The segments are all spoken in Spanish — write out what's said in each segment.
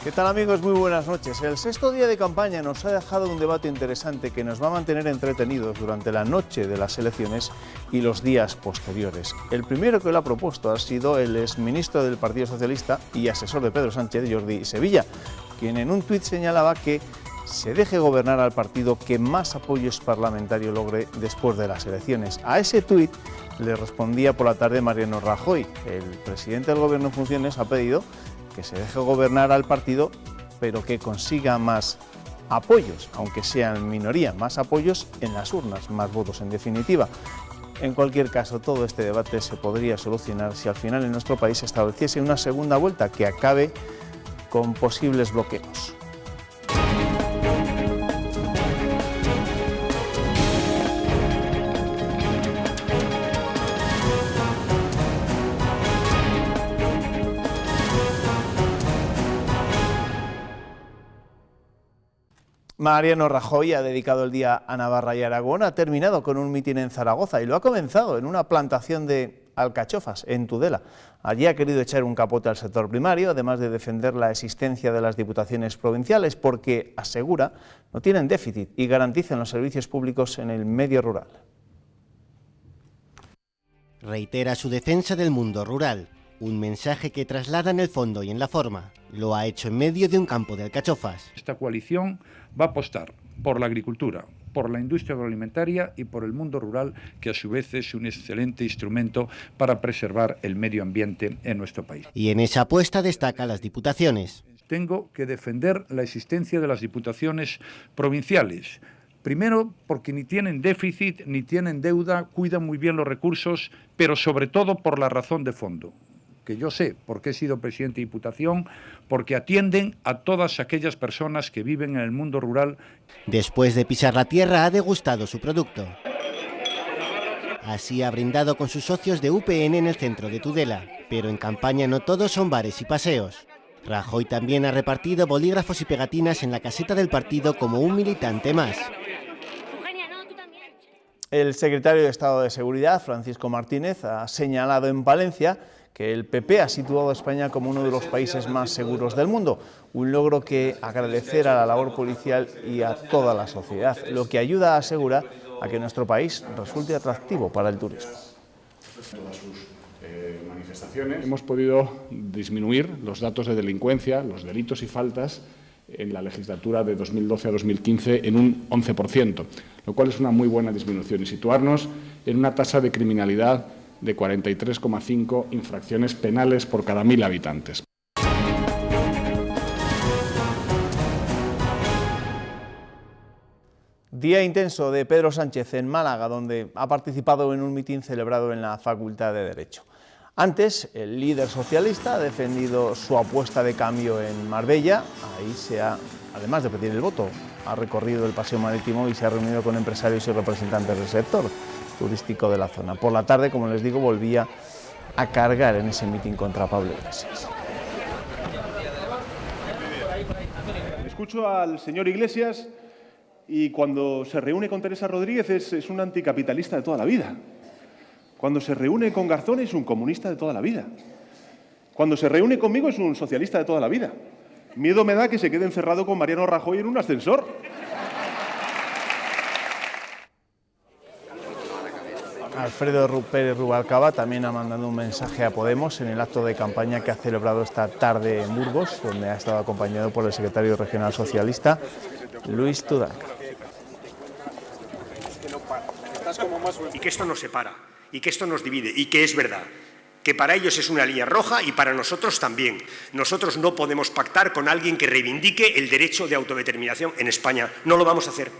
¿Qué tal, amigos? Muy buenas noches. El sexto día de campaña nos ha dejado un debate interesante que nos va a mantener entretenidos durante la noche de las elecciones y los días posteriores. El primero que lo ha propuesto ha sido el exministro del Partido Socialista y asesor de Pedro Sánchez, Jordi Sevilla, quien en un tuit señalaba que se deje gobernar al partido que más apoyos parlamentarios logre después de las elecciones. A ese tuit le respondía por la tarde Mariano Rajoy. El presidente del Gobierno en funciones ha pedido que se deje gobernar al partido, pero que consiga más apoyos, aunque sean en minoría, más apoyos en las urnas, más votos en definitiva. En cualquier caso, todo este debate se podría solucionar si al final en nuestro país se estableciese una segunda vuelta que acabe con posibles bloqueos. Mariano Rajoy ha dedicado el día a Navarra y Aragón, ha terminado con un mitin en Zaragoza y lo ha comenzado en una plantación de alcachofas en Tudela. Allí ha querido echar un capote al sector primario, además de defender la existencia de las diputaciones provinciales, porque, asegura, no tienen déficit y garantizan los servicios públicos en el medio rural. Reitera su defensa del mundo rural, un mensaje que traslada en el fondo y en la forma. Lo ha hecho en medio de un campo de alcachofas. Esta coalición va a apostar por la agricultura, por la industria agroalimentaria y por el mundo rural, que a su vez es un excelente instrumento para preservar el medio ambiente en nuestro país. Y en esa apuesta destaca las diputaciones. Tengo que defender la existencia de las diputaciones provinciales. Primero, porque ni tienen déficit, ni tienen deuda, cuidan muy bien los recursos, pero sobre todo por la razón de fondo, que yo sé, porque he sido presidente de Diputación, porque atienden a todas aquellas personas que viven en el mundo rural. Después de pisar la tierra, ha degustado su producto. Así ha brindado con sus socios de UPN en el centro de Tudela. Pero en campaña no todos son bares y paseos. Rajoy también ha repartido bolígrafos y pegatinas en la caseta del partido como un militante más. El secretario de Estado de Seguridad, Francisco Martínez, ha señalado en Palencia que el PP ha situado a España como uno de los países más seguros del mundo, un logro que agradecer a la labor policial y a toda la sociedad, lo que ayuda, asegura, a que nuestro país resulte atractivo para el turismo. Todas sus manifestaciones hemos podido disminuir los datos de delincuencia, los delitos y faltas en la legislatura de 2012 a 2015 en un 11%, lo cual es una muy buena disminución y situarnos en una tasa de criminalidad de 43,5 infracciones penales por cada 1.000 habitantes. Día intenso de Pedro Sánchez en Málaga, donde ha participado en un mitin celebrado en la Facultad de Derecho. Antes, el líder socialista ha defendido su apuesta de cambio en Marbella. Ahí además de pedir el voto, ha recorrido el paseo marítimo y se ha reunido con empresarios y representantes del sector turístico de la zona. Por la tarde, como les digo, volvía a cargar en ese mitin contra Pablo Iglesias. Escucho al señor Iglesias y cuando se reúne con Teresa Rodríguez es un anticapitalista de toda la vida. Cuando se reúne con Garzón es un comunista de toda la vida. Cuando se reúne conmigo es un socialista de toda la vida. Miedo me da que se quede encerrado con Mariano Rajoy en un ascensor. Alfredo Pérez Rubalcaba también ha mandado un mensaje a Podemos en el acto de campaña que ha celebrado esta tarde en Burgos, donde ha estado acompañado por el secretario regional socialista, Luis Tudanca. Y que esto nos separa, y que esto nos divide, y que es verdad, que para ellos es una línea roja y para nosotros también. Nosotros no podemos pactar con alguien que reivindique el derecho de autodeterminación en España. No lo vamos a hacer.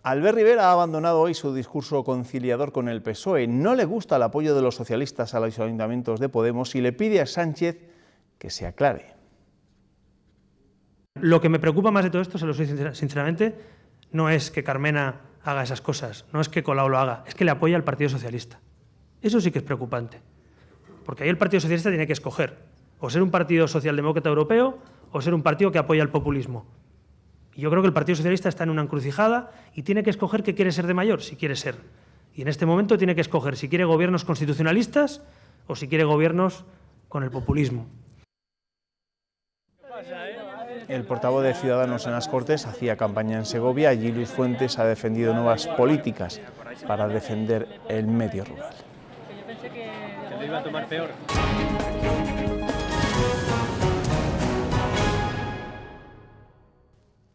Albert Rivera ha abandonado hoy su discurso conciliador con el PSOE. No le gusta el apoyo de los socialistas a los ayuntamientos de Podemos y le pide a Sánchez que se aclare. Lo que me preocupa más de todo esto, se lo soy sinceramente, no es que Carmena haga esas cosas, no es que Colau lo haga, es que le apoya al Partido Socialista. Eso sí que es preocupante, porque ahí el Partido Socialista tiene que escoger o ser un partido socialdemócrata europeo o ser un partido que apoya el populismo. Y yo creo que el Partido Socialista está en una encrucijada y tiene que escoger qué quiere ser de mayor, si quiere ser Y en este momento tiene que escoger si quiere gobiernos constitucionalistas o si quiere gobiernos con el populismo. El portavoz de Ciudadanos en las Cortes hacía campaña en Segovia. Allí Luis Fuentes ha defendido nuevas políticas para defender el medio rural. Lo iba a tomar peor.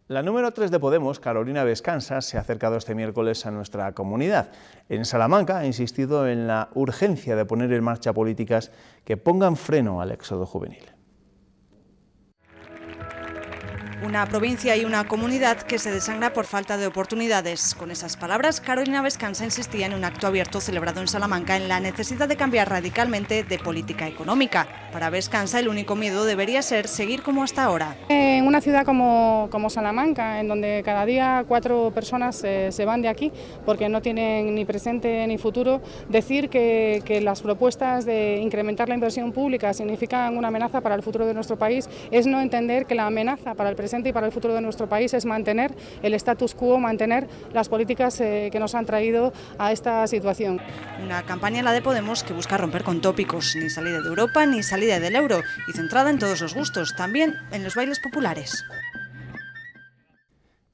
La número 3 de Podemos, Carolina Vescansa, se ha acercado este miércoles a nuestra comunidad. En Salamanca ha insistido en la urgencia de poner en marcha políticas que pongan freno al éxodo juvenil. Una provincia y una comunidad que se desangra por falta de oportunidades. Con esas palabras, Carolina Vescansa insistía en un acto abierto celebrado en Salamanca en la necesidad de cambiar radicalmente de política económica. Para Vescansa, el único miedo debería ser seguir como hasta ahora. En una ciudad como Salamanca, en donde cada día 4 personas se van de aquí porque no tienen ni presente ni futuro, decir que las propuestas de incrementar la inversión pública significan una amenaza para el futuro de nuestro país es no entender que la amenaza para el presente y para el futuro de nuestro país es mantener el status quo, mantener las políticas que nos han traído a esta situación. Una campaña, la de Podemos, que busca romper con tópicos, ni salida de Europa ni salida del euro, y centrada en todos los gustos, también en los bailes populares.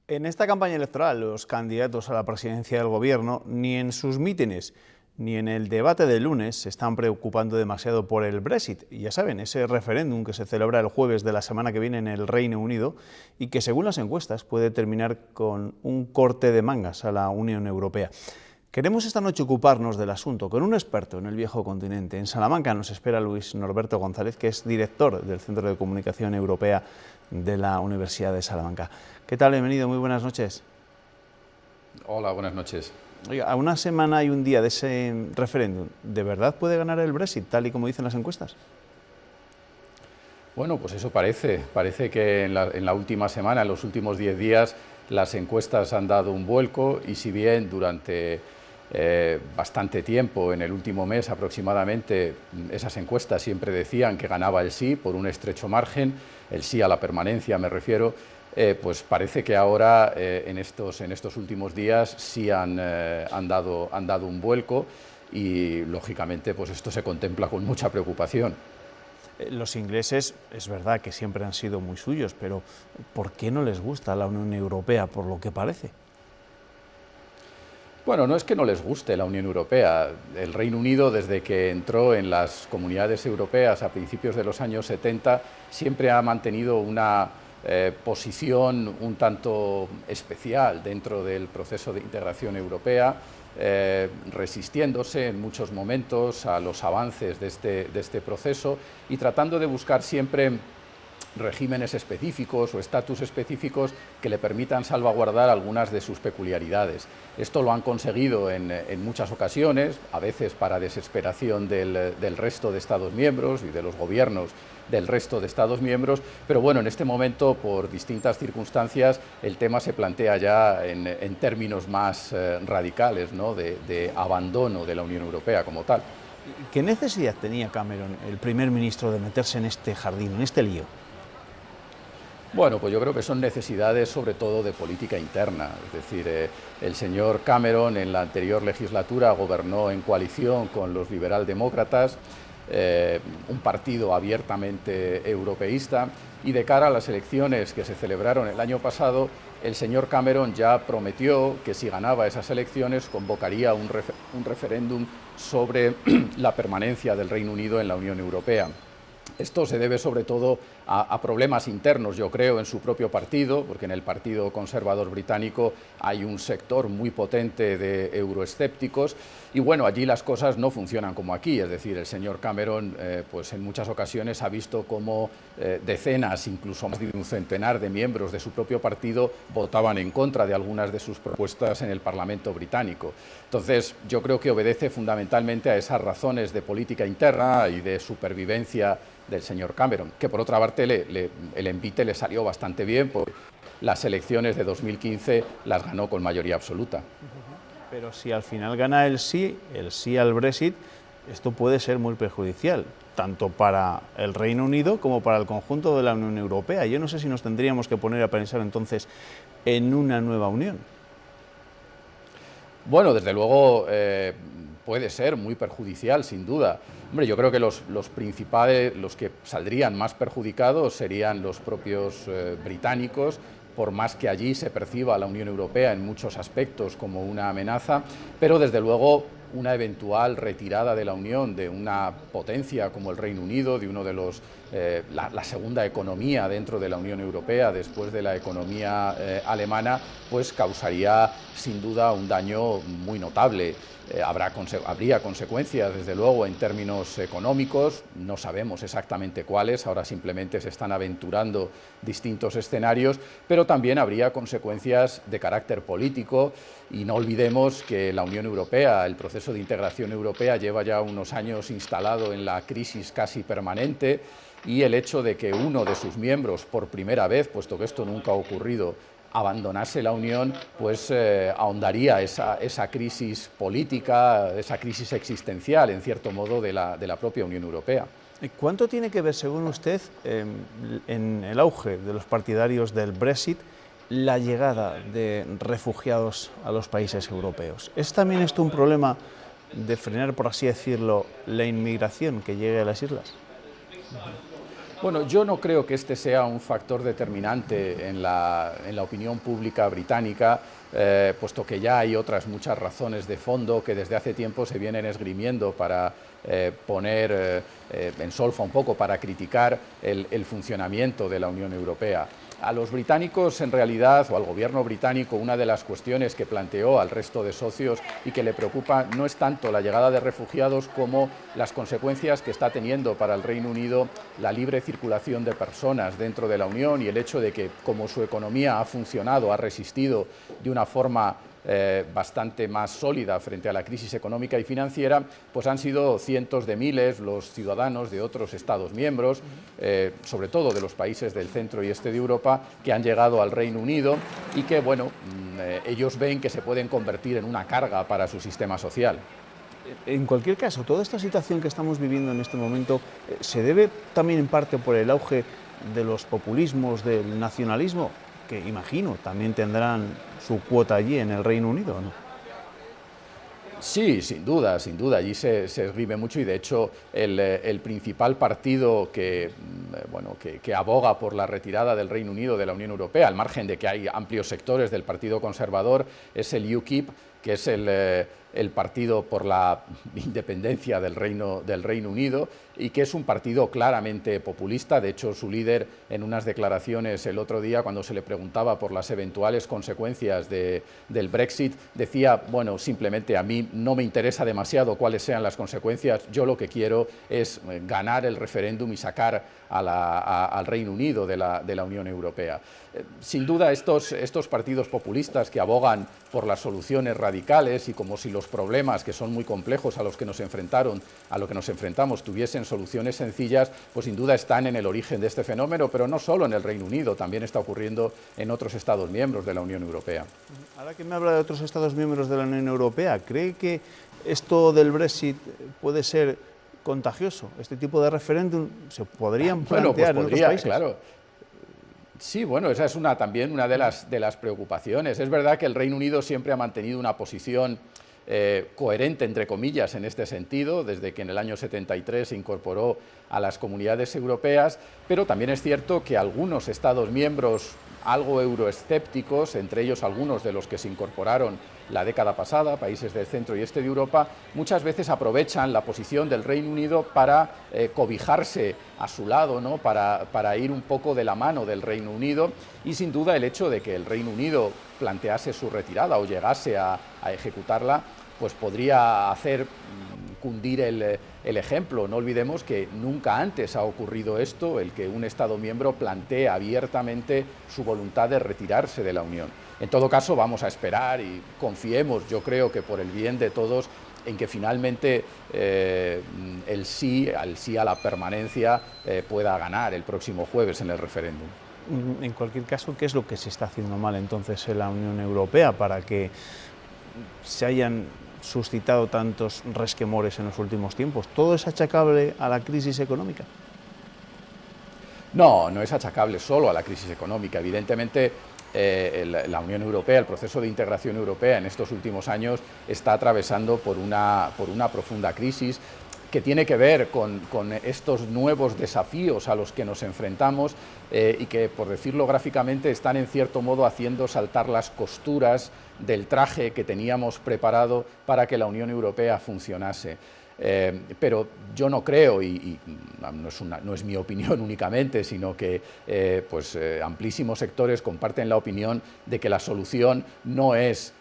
En esta campaña electoral, los candidatos a la presidencia del Gobierno, ni en sus mítines ni en el debate del lunes, se están preocupando demasiado por el Brexit. Y ya saben, ese referéndum que se celebra el jueves de la semana que viene en el Reino Unido y que, según las encuestas, puede terminar con un corte de mangas a la Unión Europea. Queremos esta noche ocuparnos del asunto con un experto en el viejo continente. En Salamanca nos espera Luis Norberto González, que es director del Centro de Comunicación Europea de la Universidad de Salamanca. ¿Qué tal? Bienvenido, muy buenas noches. Hola, buenas noches. Oiga, a una semana y un día de ese referéndum, ¿de verdad puede ganar el Brexit, tal y como dicen las encuestas? Bueno, pues eso parece. Parece que en la última semana, en los últimos 10 días, las encuestas han dado un vuelco y si bien durante bastante tiempo, en el último mes aproximadamente, esas encuestas siempre decían que ganaba el sí por un estrecho margen, el sí a la permanencia me refiero, pues parece que ahora en estos últimos días sí han dado un vuelco y lógicamente pues esto se contempla con mucha preocupación. Los ingleses es verdad que siempre han sido muy suyos, pero ¿por qué no les gusta la Unión Europea, por lo que parece? Bueno, no es que no les guste la Unión Europea. El Reino Unido, desde que entró en las comunidades europeas a principios de los años 70, siempre ha mantenido una posición un tanto especial dentro del proceso de integración europea, resistiéndose en muchos momentos a los avances de este proceso y tratando de buscar siempre regímenes específicos o estatus específicos que le permitan salvaguardar algunas de sus peculiaridades. Esto lo han conseguido en muchas ocasiones, a veces para desesperación del resto de Estados miembros y de los gobiernos del resto de Estados miembros, pero bueno, en este momento, por distintas circunstancias, el tema se plantea ya en términos más radicales, ¿no?, de abandono de la Unión Europea como tal. ¿Qué necesidad tenía Cameron, el primer ministro, de meterse en este jardín, en este lío? Bueno, pues yo creo que son necesidades sobre todo de política interna, es decir, el señor Cameron en la anterior legislatura gobernó en coalición con los liberaldemócratas, un partido abiertamente europeísta, y de cara a las elecciones que se celebraron el año pasado, el señor Cameron ya prometió que si ganaba esas elecciones convocaría un referéndum sobre la permanencia del Reino Unido en la Unión Europea. Esto se debe sobre todo a problemas internos, yo creo, en su propio partido, porque en el Partido Conservador británico hay un sector muy potente de euroescépticos y bueno, allí las cosas no funcionan como aquí, es decir, el señor Cameron pues en muchas ocasiones ha visto cómo decenas, incluso más de un centenar de miembros de su propio partido votaban en contra de algunas de sus propuestas en el Parlamento británico. Entonces, yo creo que obedece fundamentalmente a esas razones de política interna y de supervivencia del señor Cameron, que por otra parte el envite le salió bastante bien, porque las elecciones de 2015 las ganó con mayoría absoluta. Pero si al final gana el sí al Brexit, esto puede ser muy perjudicial, tanto para el Reino Unido como para el conjunto de la Unión Europea. Yo no sé si nos tendríamos que poner a pensar entonces en una nueva unión. Bueno, desde luego puede ser muy perjudicial, sin duda. Hombre, yo creo que los principales, los que saldrían más perjudicados serían los propios británicos, por más que allí se perciba a la Unión Europea en muchos aspectos como una amenaza, pero desde luego una eventual retirada de la Unión de una potencia como el Reino Unido, de uno de los la segunda economía dentro de la Unión Europea después de la economía alemana, pues causaría sin duda un daño muy notable. Habría consecuencias, desde luego, en términos económicos, no sabemos exactamente cuáles, ahora simplemente se están aventurando distintos escenarios, pero también habría consecuencias de carácter político, y no olvidemos que la Unión Europea, el proceso de integración europea, lleva ya unos años instalado en la crisis casi permanente, y el hecho de que uno de sus miembros, por primera vez, puesto que esto nunca ha ocurrido, abandonase la Unión, pues ahondaría esa crisis política, esa crisis existencial, en cierto modo, de la propia Unión Europea. ¿Cuánto tiene que ver, según usted, en el auge de los partidarios del Brexit, la llegada de refugiados a los países europeos? ¿Es también esto un problema de frenar, por así decirlo, la inmigración que llegue a las islas? Bueno, yo no creo que este sea un factor determinante en la opinión pública británica, puesto que ya hay otras muchas razones de fondo que desde hace tiempo se vienen esgrimiendo para poner en solfa un poco, para criticar el funcionamiento de la Unión Europea. A los británicos, en realidad, o al gobierno británico, una de las cuestiones que planteó al resto de socios y que le preocupa no es tanto la llegada de refugiados como las consecuencias que está teniendo para el Reino Unido la libre circulación de personas dentro de la Unión, y el hecho de que, como su economía ha funcionado, ha resistido de una forma bastante más sólida frente a la crisis económica y financiera, pues han sido cientos de miles los ciudadanos de otros Estados miembros, sobre todo de los países del centro y este de Europa, que han llegado al Reino Unido y que, bueno, ellos ven que se pueden convertir en una carga para su sistema social. En cualquier caso, toda esta situación que estamos viviendo en este momento se debe también en parte por el auge de los populismos, del nacionalismo, que imagino también tendrán su cuota allí en el Reino Unido, ¿no? Sí, sin duda, allí se esgrime mucho, y de hecho el principal partido que aboga por la retirada del Reino Unido de la Unión Europea, al margen de que hay amplios sectores del Partido Conservador, es el UKIP, que es el partido por la independencia del Reino Unido, y que es un partido claramente populista. De hecho, su líder, en unas declaraciones el otro día, cuando se le preguntaba por las eventuales consecuencias del Brexit, decía, bueno, simplemente a mí no me interesa demasiado cuáles sean las consecuencias, yo lo que quiero es ganar el referéndum y sacar al Reino Unido de la Unión Europea. Sin duda, estos partidos populistas que abogan por las soluciones radicales, y como si los problemas, que son muy complejos a lo que nos enfrentamos, tuviesen soluciones sencillas, pues sin duda están en el origen de este fenómeno, pero no solo en el Reino Unido, también está ocurriendo en otros Estados miembros de la Unión Europea. Ahora que me habla de otros Estados miembros de la Unión Europea, ¿cree que esto del Brexit puede ser contagioso? ¿Este tipo de referéndum se podrían plantear en otros países? Claro. Sí, bueno, esa es también una de las preocupaciones. Es verdad que el Reino Unido siempre ha mantenido una posición coherente, entre comillas, en este sentido, desde que en el año 73 se incorporó a las comunidades europeas, pero también es cierto que algunos Estados miembros algo euroescépticos, entre ellos algunos de los que se incorporaron la década pasada, países del centro y este de Europa, muchas veces aprovechan la posición del Reino Unido para cobijarse a su lado, ¿no? para ir un poco de la mano del Reino Unido, y sin duda el hecho de que el Reino Unido plantease su retirada o llegase a ejecutarla, pues podría hacer cundir el ejemplo. No olvidemos que nunca antes ha ocurrido esto, el que un Estado miembro plantee abiertamente su voluntad de retirarse de la Unión. En todo caso, vamos a esperar y confiemos, yo creo que por el bien de todos, en que finalmente el sí a la permanencia pueda ganar el próximo jueves en el referéndum. En cualquier caso, ¿qué es lo que se está haciendo mal entonces en la Unión Europea para que se hayan suscitado tantos resquemores en los últimos tiempos? ¿Todo es achacable a la crisis económica? No, no es achacable solo a la crisis económica. Evidentemente, la Unión Europea, el proceso de integración europea en estos últimos años está atravesando por una profunda crisis que tiene que ver con estos nuevos desafíos a los que nos enfrentamos y que, por decirlo gráficamente, están en cierto modo haciendo saltar las costuras del traje que teníamos preparado para que la Unión Europea funcionase. Pero yo no creo, y no es mi opinión únicamente, sino que amplísimos sectores comparten la opinión de que la solución no es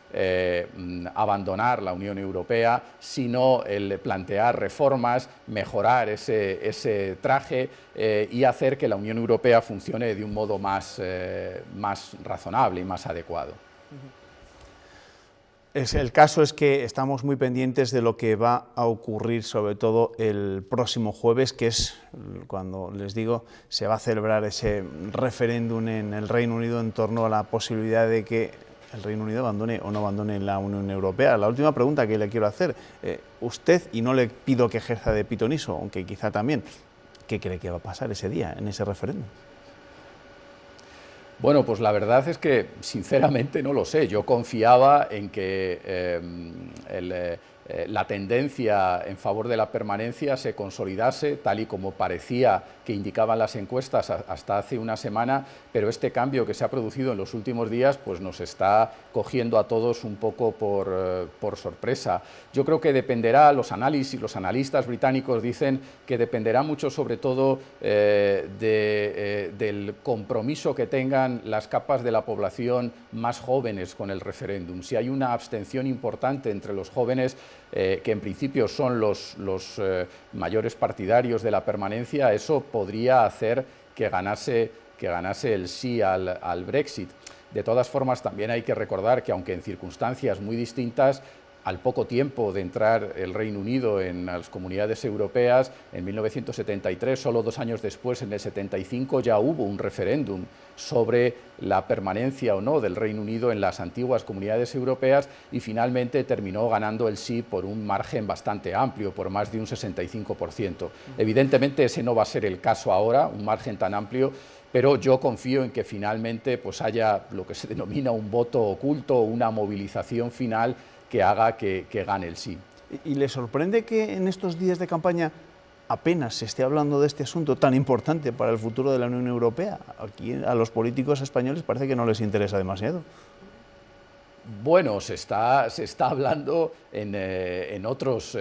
abandonar la Unión Europea, sino el plantear reformas, mejorar ese traje y hacer que la Unión Europea funcione de un modo más razonable y más adecuado. El caso es que estamos muy pendientes de lo que va a ocurrir, sobre todo el próximo jueves, que es cuando, les digo, se va a celebrar ese referéndum en el Reino Unido en torno a la posibilidad de que el Reino Unido abandone o no abandone la Unión Europea. La última pregunta que le quiero hacer, usted, y no le pido que ejerza de pitoniso, aunque quizá también, ¿qué cree que va a pasar ese día, en ese referéndum? Bueno, pues la verdad es que sinceramente no lo sé. Yo confiaba en que la tendencia en favor de la permanencia se consolidase, tal y como parecía que indicaban las encuestas hasta hace una semana, pero este cambio que se ha producido en los últimos días pues nos está cogiendo a todos un poco por sorpresa. Yo creo que dependerá, los analistas británicos dicen que dependerá mucho sobre todo del compromiso que tengan las capas de la población más jóvenes con el referéndum. Si hay una abstención importante entre los jóvenes, que en principio son los mayores partidarios de la permanencia, eso podría hacer que ganase el sí al Brexit. De todas formas, también hay que recordar que, aunque en circunstancias muy distintas, al poco tiempo de entrar el Reino Unido en las comunidades europeas, en 1973, solo 2 años después, en el 75, ya hubo un referéndum sobre la permanencia o no del Reino Unido en las antiguas comunidades europeas y finalmente terminó ganando el sí por un margen bastante amplio, por más de un 65%. Evidentemente ese no va a ser el caso ahora, un margen tan amplio, pero yo confío en que finalmente pues haya lo que se denomina un voto oculto, una movilización final que haga que gane el sí. ¿Y le sorprende que en estos días de campaña apenas se esté hablando de este asunto tan importante para el futuro de la Unión Europea? Aquí a los políticos españoles parece que no les interesa demasiado. Bueno, se está hablando en otros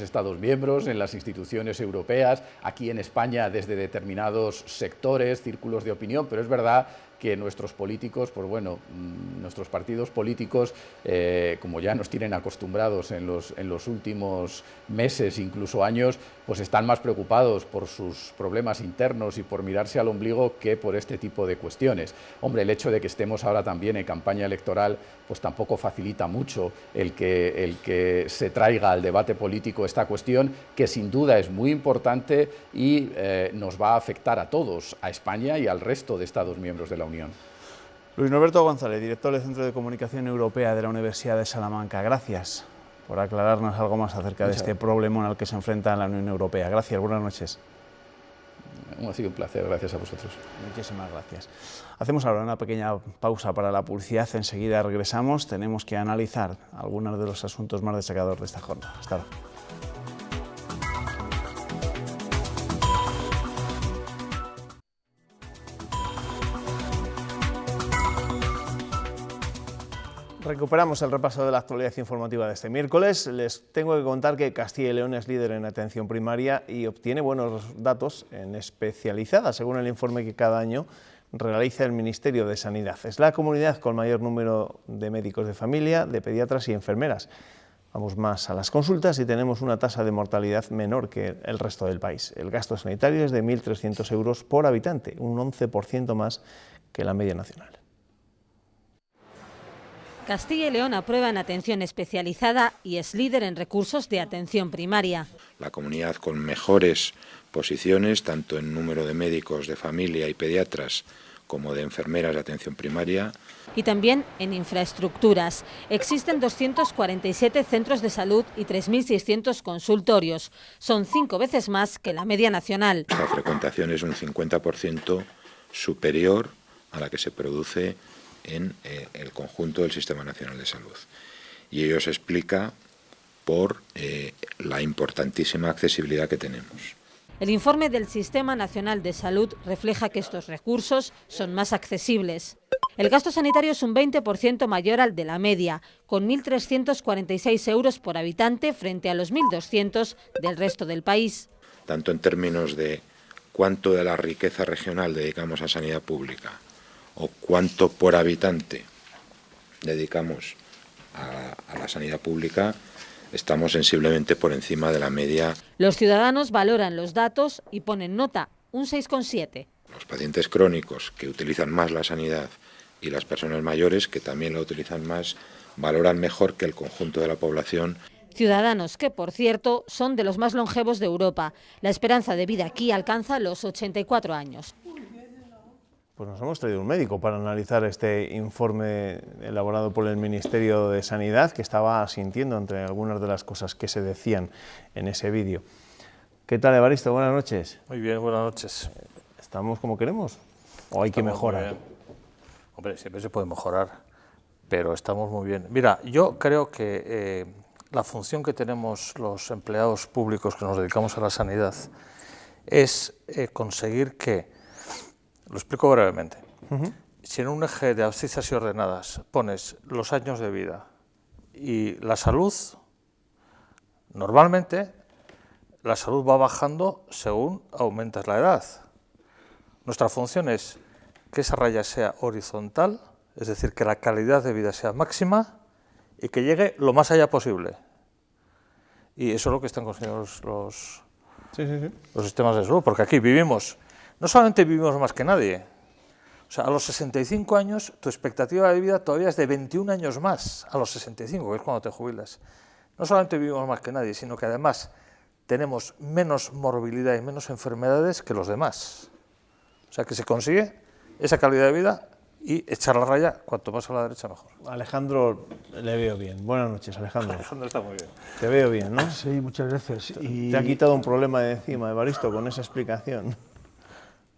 Estados miembros, en las instituciones europeas, aquí en España desde determinados sectores, círculos de opinión, pero es verdad que nuestros políticos, pues bueno, nuestros partidos políticos, como ya nos tienen acostumbrados en los últimos meses, incluso años, pues están más preocupados por sus problemas internos y por mirarse al ombligo que por este tipo de cuestiones. Hombre, el hecho de que estemos ahora también en campaña electoral, pues tampoco facilita mucho el que se traiga al debate político esta cuestión, que sin duda es muy importante y nos va a afectar a todos, a España y al resto de Estados miembros de la Unión. Luis Norberto González, director del Centro de Comunicación Europea de la Universidad de Salamanca. Gracias por aclararnos algo más acerca de este problema al que se enfrenta la Unión Europea. Gracias, buenas noches. Ha sido un placer, gracias a vosotros. Muchísimas gracias. Hacemos ahora una pequeña pausa para la publicidad, enseguida regresamos. Tenemos que analizar algunos de los asuntos más destacados de esta jornada. Hasta ahora. Recuperamos el repaso de la actualidad informativa de este miércoles. Les tengo que contar que Castilla y León es líder en atención primaria y obtiene buenos datos en especializada, según el informe que cada año realiza el Ministerio de Sanidad. Es la comunidad con mayor número de médicos de familia, de pediatras y enfermeras. Vamos más a las consultas y tenemos una tasa de mortalidad menor que el resto del país. El gasto sanitario es de 1.300 euros por habitante, un 11% más que la media nacional. Castilla y León aprueba en atención especializada y es líder en recursos de atención primaria. La comunidad con mejores posiciones, tanto en número de médicos de familia y pediatras como de enfermeras de atención primaria. Y también en infraestructuras. Existen 247 centros de salud y 3.600 consultorios. Son 5 veces más que la media nacional. La frecuentación es un 50% superior a la que se produce en el conjunto del Sistema Nacional de Salud. Y ello se explica por la importantísima accesibilidad que tenemos. El informe del Sistema Nacional de Salud refleja que estos recursos son más accesibles. El gasto sanitario es un 20% mayor al de la media, con 1.346 euros por habitante frente a los 1.200 del resto del país. Tanto en términos de cuánto de la riqueza regional dedicamos a sanidad pública o cuánto por habitante dedicamos a la sanidad pública, estamos sensiblemente por encima de la media. Los ciudadanos valoran los datos y ponen nota, un 6,7. Los pacientes crónicos, que utilizan más la sanidad, y las personas mayores, que también la utilizan más, valoran mejor que el conjunto de la población. Ciudadanos que, por cierto, son de los más longevos de Europa. La esperanza de vida aquí alcanza los 84 años. Pues nos hemos traído un médico para analizar este informe elaborado por el Ministerio de Sanidad, que estaba asintiendo entre algunas de las cosas que se decían en ese vídeo. ¿Qué tal, Evaristo? Buenas noches. Muy bien, buenas noches. ¿Estamos como queremos o hay que mejorar? Hombre, siempre se puede mejorar, pero estamos muy bien. Mira, yo creo que la función que tenemos los empleados públicos que nos dedicamos a la sanidad es conseguir que, lo explico brevemente, si en un eje de abscisas y ordenadas pones los años de vida y la salud, normalmente la salud va bajando según aumentas la edad. Nuestra función es que esa raya sea horizontal, es decir, que la calidad de vida sea máxima y que llegue lo más allá posible. Y eso es lo que están consiguiendo los sistemas de salud, porque aquí vivimos, no solamente vivimos más que nadie, o sea, a los 65 años tu expectativa de vida todavía es de 21 años más, a los 65, que es cuando te jubilas. No solamente vivimos más que nadie, sino que además tenemos menos morbilidad y menos enfermedades que los demás. O sea, que se consigue esa calidad de vida y echar la raya, cuanto más a la derecha mejor. Alejandro, le veo bien. Buenas noches, Alejandro. Alejandro está muy bien. Te veo bien, ¿no? Sí, muchas gracias. Y te ha quitado un problema de encima, Evaristo, con esa explicación.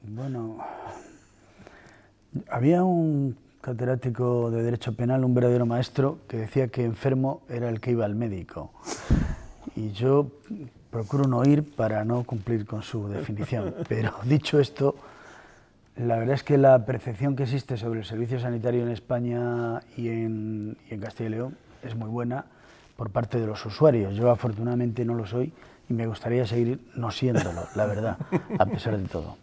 Bueno, había un catedrático de Derecho Penal, un verdadero maestro, que decía que enfermo era el que iba al médico. Y yo procuro no ir para no cumplir con su definición. Pero dicho esto, la verdad es que la percepción que existe sobre el servicio sanitario en España y en Castilla y León es muy buena por parte de los usuarios. Yo afortunadamente no lo soy y me gustaría seguir no siéndolo, la verdad, a pesar de todo.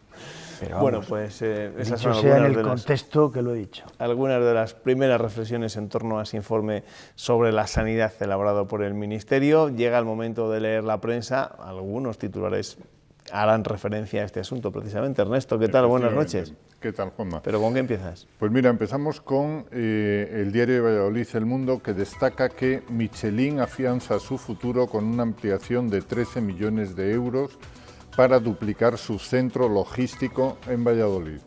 Pero bueno, vamos, pues esas dicho son sea en algunas el contexto que lo he dicho. Algunas de las primeras reflexiones en torno a ese informe sobre la sanidad elaborado por el Ministerio. Llega el momento de leer la prensa. Algunos titulares harán referencia a este asunto precisamente. Ernesto, ¿qué tal? Buenas noches. ¿Qué tal, Juanma? ¿Pero con qué empiezas? Pues mira, empezamos con el diario de Valladolid, El Mundo, que destaca que Michelin afianza su futuro con una ampliación de 13 millones de euros para duplicar su centro logístico en Valladolid.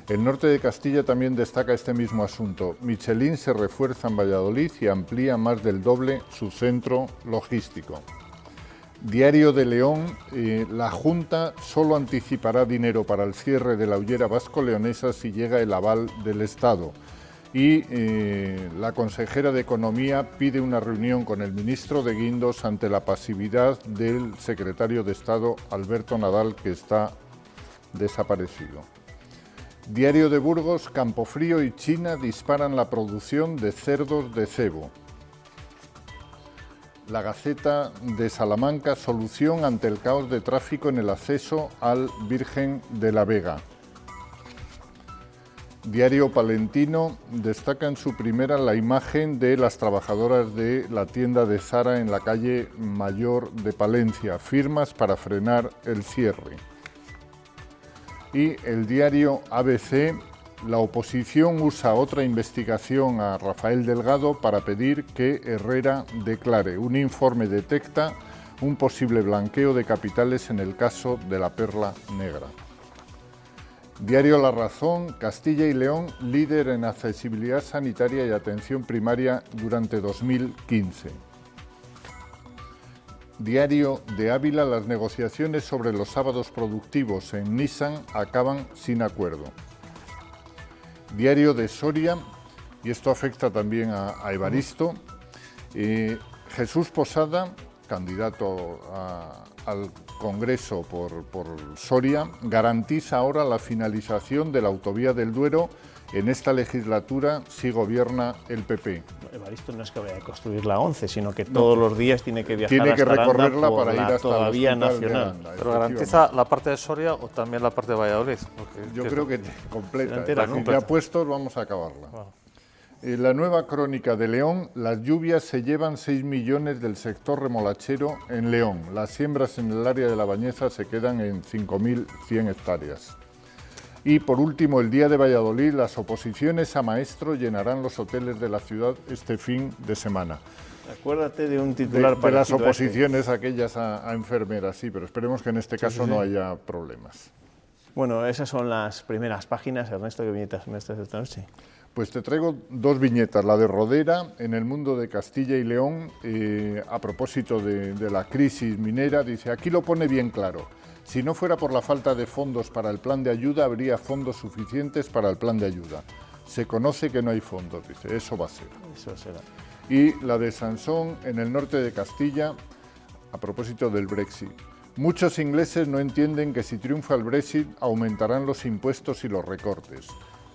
El Norte de Castilla también destaca este mismo asunto. Michelin se refuerza en Valladolid y amplía más del doble su centro logístico. Diario de León, la Junta solo anticipará dinero para el cierre de la Hullera vasco-leonesa si llega el aval del Estado. Y la consejera de Economía pide una reunión con el ministro de Guindos ante la pasividad del secretario de Estado, Alberto Nadal, que está desaparecido. Diario de Burgos, Campofrío y China disparan la producción de cerdos de cebo. La Gaceta de Salamanca, solución ante el caos de tráfico en el acceso al Virgen de la Vega. Diario Palentino destaca en su primera la imagen de las trabajadoras de la tienda de Zara en la calle Mayor de Palencia, firmas para frenar el cierre. Y el diario ABC, la oposición usa otra investigación a Rafael Delgado para pedir que Herrera declare. Un informe detecta un posible blanqueo de capitales en el caso de la Perla Negra. Diario La Razón, Castilla y León, líder en accesibilidad sanitaria y atención primaria durante 2015. Diario de Ávila, las negociaciones sobre los sábados productivos en Nissan acaban sin acuerdo. Diario de Soria, y esto afecta también a Evaristo, Jesús Posada, candidato al Congreso por Soria, garantiza ahora la finalización de la autovía del Duero en esta legislatura si gobierna el PP. Evaristo no es que vaya a construir la 11, sino que todos los días tiene que viajar tiene que hasta recorrerla Aranda por para ir hasta la vía nacional. de Aranda, ¿Pero garantiza la parte de Soria o también la parte de Valladolid? Yo creo que completa. Entera, ¿no? Ya puestos vamos a acabarla. La nueva crónica de León, las lluvias se llevan 6 millones del sector remolachero en León. Las siembras en el área de La Bañeza se quedan en 5.100 hectáreas. Y por último, el día de Valladolid, las oposiciones a maestro llenarán los hoteles de la ciudad este fin de semana. Acuérdate de un titular de las parecido a este. oposiciones aquellas a enfermeras, sí, pero esperemos que en este caso no haya problemas. Bueno, esas son las primeras páginas. Ernesto, ¿qué viñetas me estás esta noche? Pues te traigo dos viñetas, la de Rodera, en el mundo de Castilla y León, a propósito de la crisis minera, dice, aquí lo pone bien claro, si no fuera por la falta de fondos para el plan de ayuda, habría fondos suficientes para el plan de ayuda. Se conoce que no hay fondos, dice, eso va a ser. Eso será. Y la de Sansón, en el norte de Castilla, a propósito del Brexit. Muchos ingleses no entienden que si triunfa el Brexit aumentarán los impuestos y los recortes.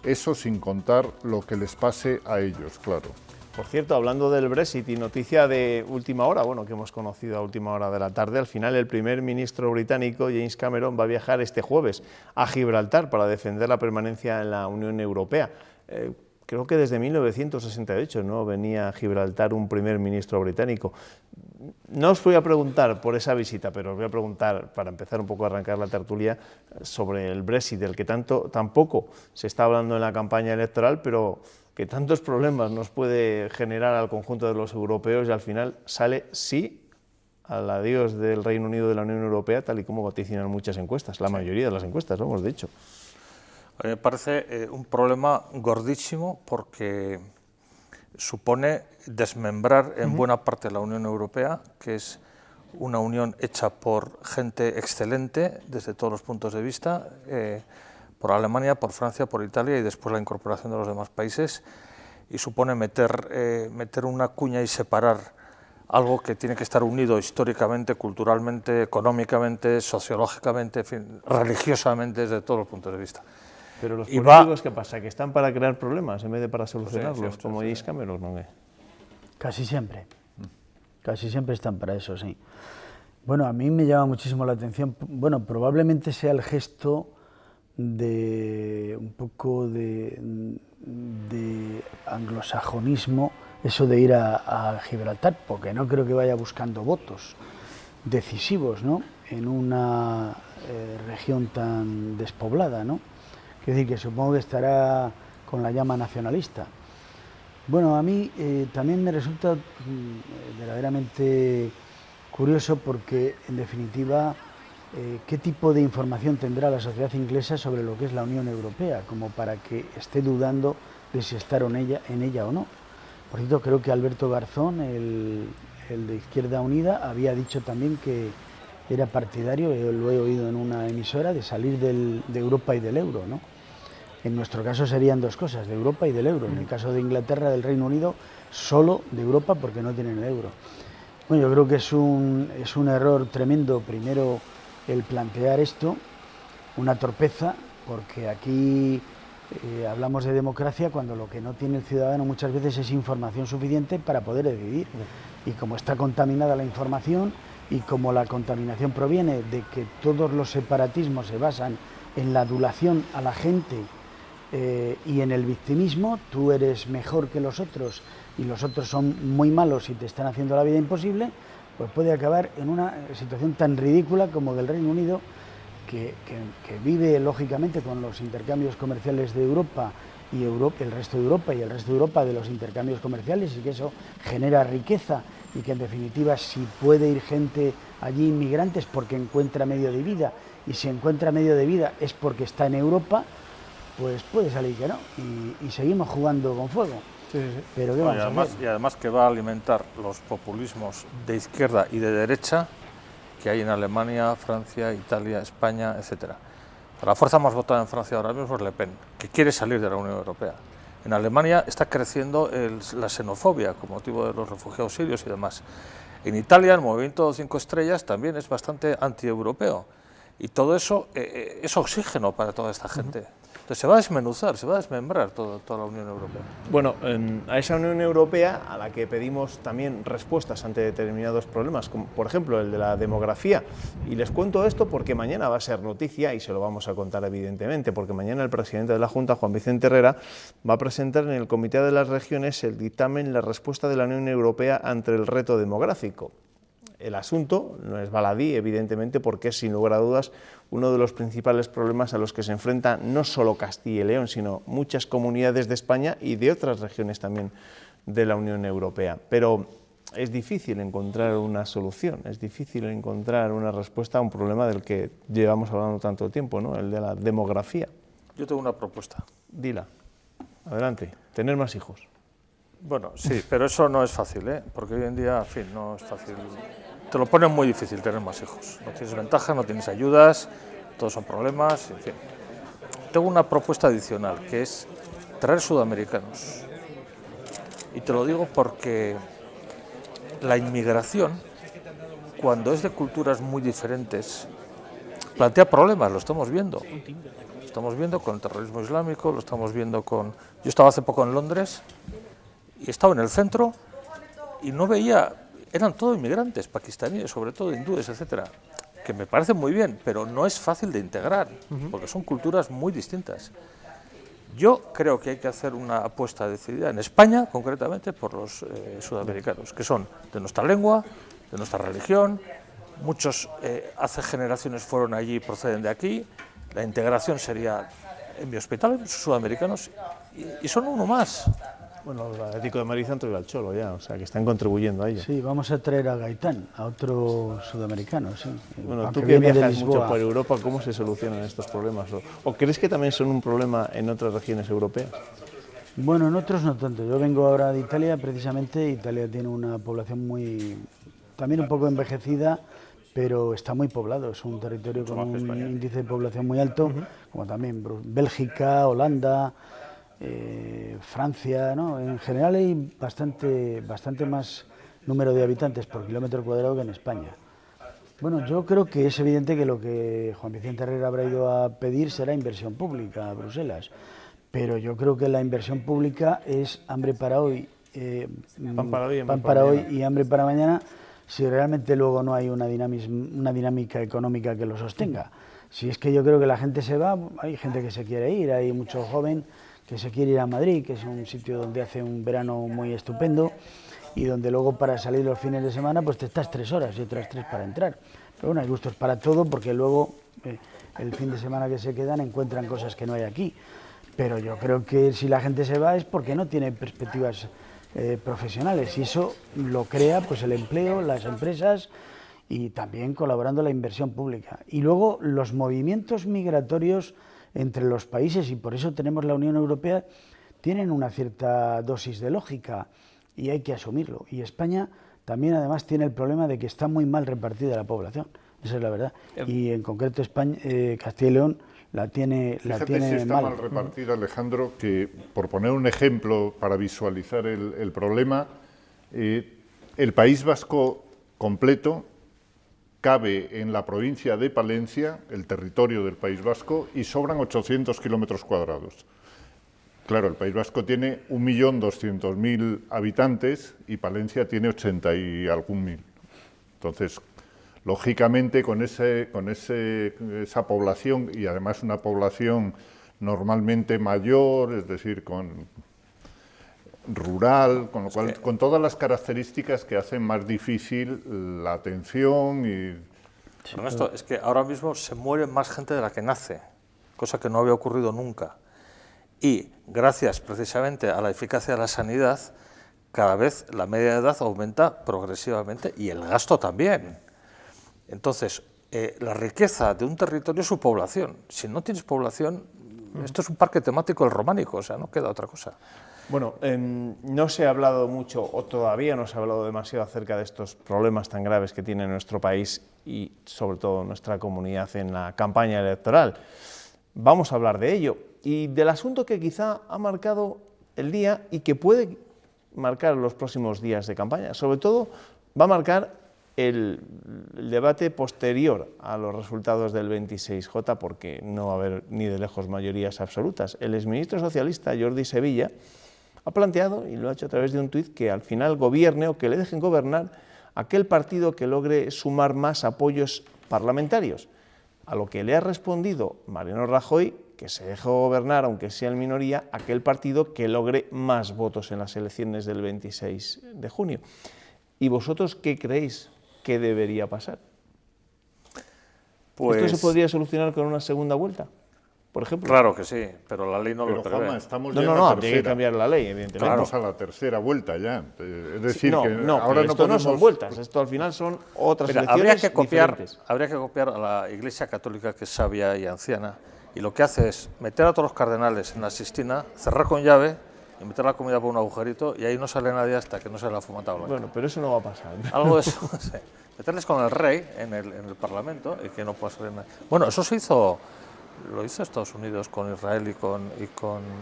Eso sin contar lo que les pase a ellos, claro. Por cierto, hablando del Brexit y noticia de última hora, bueno, que hemos conocido a última hora de la tarde, al final el primer ministro británico, James Cameron, va a viajar este jueves a Gibraltar para defender la permanencia en la Unión Europea. Creo que desde 1968 no venía a Gibraltar un primer ministro británico. No os voy a preguntar por esa visita, pero os voy a preguntar, para empezar un poco a arrancar la tertulia, sobre el Brexit, del que tampoco se está hablando en la campaña electoral, pero que tantos problemas nos puede generar al conjunto de los europeos y al final sale sí al adiós del Reino Unido de la Unión Europea, tal y como vaticinan muchas encuestas, la mayoría de las encuestas, lo hemos dicho. A mí me parece un problema gordísimo porque supone desmembrar en buena parte de la Unión Europea, que es una unión hecha por gente excelente desde todos los puntos de vista, por Alemania, por Francia, por Italia y después la incorporación de los demás países, y supone meter una cuña y separar algo que tiene que estar unido históricamente, culturalmente, económicamente, sociológicamente, en fin, religiosamente, desde todos los puntos de vista. Pero los políticos, ¿qué pasa? ¿Que están para crear problemas en vez de para solucionarlos, como James Cameron, no? Casi siempre están para eso, sí. Bueno, a mí me llama muchísimo la atención, bueno, probablemente sea el gesto de un poco de anglosajonismo, eso de ir a Gibraltar, porque no creo que vaya buscando votos decisivos, ¿no?, en una región tan despoblada, ¿no? Quiero decir que supongo que estará con la llama nacionalista. Bueno, a mí también me resulta verdaderamente curioso porque, en definitiva, ¿qué tipo de información tendrá la sociedad inglesa sobre lo que es la Unión Europea, como para que esté dudando de si estar en ella o no? Por cierto, creo que Alberto Garzón, el de Izquierda Unida, había dicho también que era partidario, lo he oído en una emisora, de salir de Europa y del euro, ¿no? En nuestro caso serían dos cosas, de Europa y del euro. En el caso de Inglaterra, del Reino Unido, solo de Europa porque no tienen el euro. Bueno, yo creo que es un error tremendo, primero, el plantear esto, una torpeza, porque aquí hablamos de democracia cuando lo que no tiene el ciudadano muchas veces es información suficiente para poder decidir. Y como está contaminada la información y como la contaminación proviene de que todos los separatismos se basan en la adulación a la gente y en el victimismo, tú eres mejor que los otros y los otros son muy malos y te están haciendo la vida imposible, pues puede acabar en una situación tan ridícula como del Reino Unido, que vive lógicamente con los intercambios comerciales de Europa y Europa, el resto de Europa de los intercambios comerciales, y que eso genera riqueza, y que en definitiva si puede ir gente allí, inmigrantes, porque encuentra medio de vida, y si encuentra medio de vida es porque está en Europa, pues puede salir que no, y seguimos jugando con fuego. Sí, sí. Pero ¿qué vamos a hacer? Y además que va a alimentar los populismos de izquierda y de derecha que hay en Alemania, Francia, Italia, España, etcétera. La fuerza más votada en Francia ahora mismo es Le Pen, que quiere salir de la Unión Europea. En Alemania está creciendo la xenofobia con motivo de los refugiados sirios y demás. En Italia el movimiento 5 estrellas también es bastante antieuropeo. Y todo eso es oxígeno para toda esta gente. Entonces se va a desmenuzar, se va a desmembrar toda la Unión Europea. Bueno, a esa Unión Europea a la que pedimos también respuestas ante determinados problemas, como por ejemplo el de la demografía. Y les cuento esto porque mañana va a ser noticia y se lo vamos a contar evidentemente, porque mañana el presidente de la Junta, Juan Vicente Herrera, va a presentar en el Comité de las Regiones el dictamen La respuesta de la Unión Europea ante el reto demográfico. El asunto no es baladí, evidentemente, porque es sin lugar a dudas uno de los principales problemas a los que se enfrenta no solo Castilla y León, sino muchas comunidades de España y de otras regiones también de la Unión Europea. Pero es difícil encontrar una solución, es difícil encontrar una respuesta a un problema del que llevamos hablando tanto tiempo, ¿no? El de la demografía. Yo tengo una propuesta. Dila. Adelante. Tener más hijos. Bueno, sí, pero eso no es fácil, ¿eh? Porque hoy en día, en fin, no es fácil. Te lo ponen muy difícil tener más hijos. No tienes ventaja, no tienes ayudas, todos son problemas, en fin. Tengo una propuesta adicional, que es traer sudamericanos. Y te lo digo porque la inmigración, cuando es de culturas muy diferentes, plantea problemas, lo estamos viendo. Lo estamos viendo con el terrorismo islámico, lo estamos viendo con... Yo estaba hace poco en Londres y estaba en el centro y no veía, eran todos inmigrantes, pakistaníes, sobre todo hindúes, etcétera, que me parece muy bien, pero no es fácil de integrar, porque son culturas muy distintas. Yo creo que hay que hacer una apuesta decidida, en España concretamente, por los sudamericanos, que son de nuestra lengua, de nuestra religión, muchos hace generaciones fueron allí y proceden de aquí, la integración sería en mi hospital, sudamericanos, y son uno más. Bueno, el Atlético de Madrid han traído al Cholo ya, o sea, que están contribuyendo a ello. Sí, vamos a traer a Gaitán, a otro sudamericano, sí. Bueno, tú que viajas mucho por Europa, ¿cómo se solucionan estos problemas? ¿O crees que también son un problema en otras regiones europeas? Bueno, en otros no tanto. Yo vengo ahora de Italia, precisamente. Italia tiene una población también un poco envejecida, pero está muy poblado. Es un territorio con un índice de población muy alto, como también Bélgica, Holanda... Francia, ¿no? En general hay bastante más número de habitantes por kilómetro cuadrado que en España. Bueno, yo creo que es evidente que lo que Juan Vicente Herrera habrá ido a pedir será inversión pública a Bruselas, pero yo creo que la inversión pública es hambre para hoy, pan para hoy y hambre para mañana, si realmente luego no hay una dinámica económica que lo sostenga. Si es que yo creo que la gente se va, hay gente que se quiere ir, hay mucho joven que se quiere ir a Madrid, que es un sitio donde hace un verano muy estupendo y donde luego para salir los fines de semana pues te estás 3 horas y otras 3 para entrar. Pero bueno, hay gustos para todo porque luego el fin de semana que se quedan encuentran cosas que no hay aquí. Pero yo creo que si la gente se va es porque no tiene perspectivas profesionales y eso lo crea pues el empleo, las empresas y también colaborando la inversión pública. Y luego los movimientos migratorios entre los países, y por eso tenemos la Unión Europea, tienen una cierta dosis de lógica y hay que asumirlo. Y España también además tiene el problema de que está muy mal repartida la población, esa es la verdad. Y en concreto España, Castilla y León la tiene si está mal repartida, Alejandro, que por poner un ejemplo para visualizar el problema, el País Vasco completo cabe en la provincia de Palencia, el territorio del País Vasco, y sobran 800 kilómetros cuadrados. Claro, el País Vasco tiene 1.200.000 habitantes y Palencia tiene 80 y algún mil. Entonces, lógicamente, con esa población, y además una población normalmente mayor, es decir, rural, con lo cual, con todas las características que hacen más difícil la atención y... Con esto es que ahora mismo se muere más gente de la que nace, cosa que no había ocurrido nunca. y gracias precisamente a la eficacia de la sanidad, cada vez la media de edad aumenta progresivamente y el gasto también. Entonces, la riqueza de un territorio es su población. Si no tienes población, esto es un parque temático del románico, o sea, no queda otra cosa. Bueno, no se ha hablado mucho, o todavía no se ha hablado demasiado acerca de estos problemas tan graves que tiene nuestro país y sobre todo nuestra comunidad en la campaña electoral. Vamos a hablar de ello y del asunto que quizá ha marcado el día y que puede marcar los próximos días de campaña. Sobre todo va a marcar el debate posterior a los resultados del 26J, porque no va a haber ni de lejos mayorías absolutas. El exministro socialista Jordi Sevilla ha planteado, y lo ha hecho a través de un tuit, que al final gobierne o que le dejen gobernar aquel partido que logre sumar más apoyos parlamentarios. A lo que le ha respondido Mariano Rajoy, que se deje gobernar, aunque sea en minoría, aquel partido que logre más votos en las elecciones del 26 de junio. ¿Y vosotros qué creéis que debería pasar? Pues ¿Esto se podría solucionar con una segunda vuelta, por ejemplo? Claro que sí, pero la ley no lo prevé. Juanma, estamos ya No, en la hay que cambiar la ley, evidentemente. Estamos a la tercera vuelta ya. Es decir, no, que no, ahora esto no son vueltas, esto al final son otras elecciones diferentes. Habría que copiar a la Iglesia Católica, que es sabia y anciana, y lo que hace es meter a todos los cardenales en la Sistina, cerrar con llave y meter la comida por un agujerito, y ahí no sale nadie hasta que no se la fumata blanca. Bueno, pero eso no va a pasar. Algo de eso, sí. Meterles con el rey en el Parlamento y que no pueda salir nadie. Bueno, eso se hizo, lo hizo Estados Unidos con Israel y con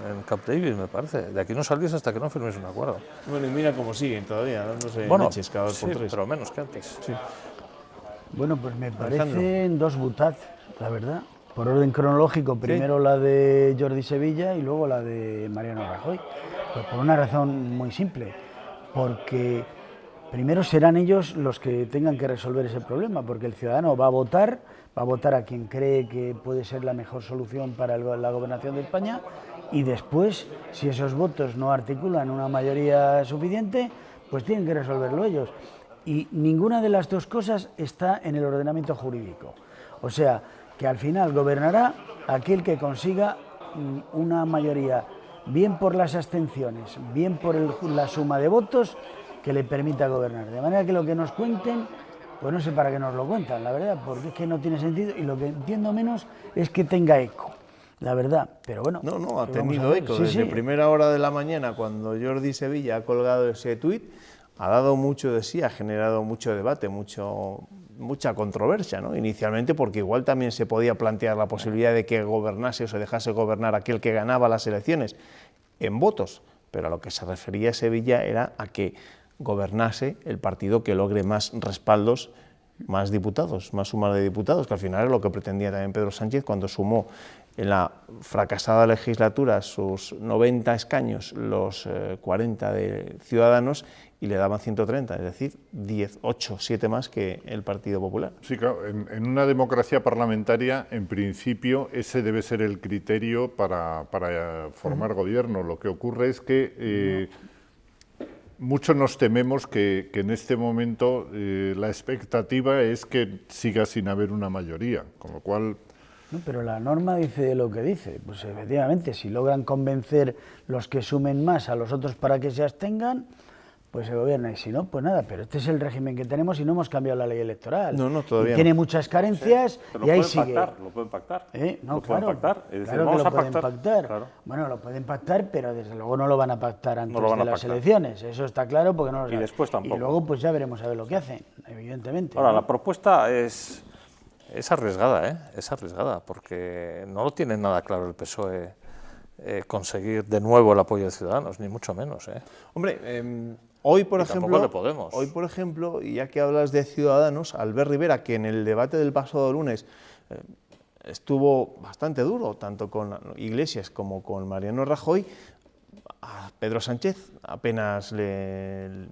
en Camp David, me parece. De aquí no salís hasta que no firmes un acuerdo. Bueno, y mira cómo siguen todavía, dándose bueno, leches cada vez por tres. Pero menos que antes. Sí. Bueno, pues me parecen dos butad, la verdad. Por orden cronológico, primero la de Jordi Sevilla y luego la de Mariano Rajoy. Pues por una razón muy simple, porque primero serán ellos los que tengan que resolver ese problema, porque el ciudadano va a votar a quien cree que puede ser la mejor solución para la gobernación de España, y después, si esos votos no articulan una mayoría suficiente, pues tienen que resolverlo ellos. Y ninguna de las dos cosas está en el ordenamiento jurídico. O sea, que al final gobernará aquel que consiga una mayoría, bien por las abstenciones, bien por la suma de votos, que le permita gobernar. De manera que lo que nos cuenten, pues no sé para qué nos lo cuentan, la verdad, porque es que no tiene sentido, y lo que entiendo menos es que tenga eco, la verdad, pero bueno. No, ha tenido eco. Desde primera hora de la mañana, cuando Jordi Sevilla ha colgado ese tuit, ha dado mucho de sí, ha generado mucho debate, mucha controversia, ¿no? Inicialmente porque igual también se podía plantear la posibilidad de que gobernase o se dejase gobernar aquel que ganaba las elecciones en votos, pero a lo que se refería Sevilla era a que gobernase el partido que logre más respaldos, más diputados, más suma de diputados, que al final es lo que pretendía también Pedro Sánchez cuando sumó en la fracasada legislatura sus 90 escaños, los 40 de Ciudadanos, y le daban 130, es decir, 10, 8, 7 más que el Partido Popular. Sí, claro, en una democracia parlamentaria, en principio, ese debe ser el criterio para formar gobierno. Lo que ocurre es que muchos nos tememos que en este momento la expectativa es que siga sin haber una mayoría, con lo cual... No, pero la norma dice lo que dice. Pues efectivamente, si logran convencer los que sumen más a los otros para que se abstengan, pues se gobierna, y si no, pues nada, pero este es el régimen que tenemos y no hemos cambiado la ley electoral. No, todavía tiene muchas carencias, sí, y ahí sigue. Lo pueden pactar. No, lo pueden pactar. Es decir, claro vamos que lo a pueden pactar. Claro. Bueno, lo pueden pactar, pero desde luego no lo van a pactar antes de las pactar. elecciones. Eso está claro, porque no lo saben. Y después tampoco. Y luego pues ya veremos a ver lo que hacen, evidentemente. Ahora, la propuesta es arriesgada, es arriesgada, porque no lo tiene nada claro el PSOE conseguir de nuevo el apoyo de Ciudadanos, ni mucho menos. Hombre, hoy, por ejemplo, y ya que hablas de Ciudadanos, Albert Rivera, que en el debate del pasado lunes estuvo bastante duro, tanto con Iglesias como con Mariano Rajoy, a Pedro Sánchez apenas se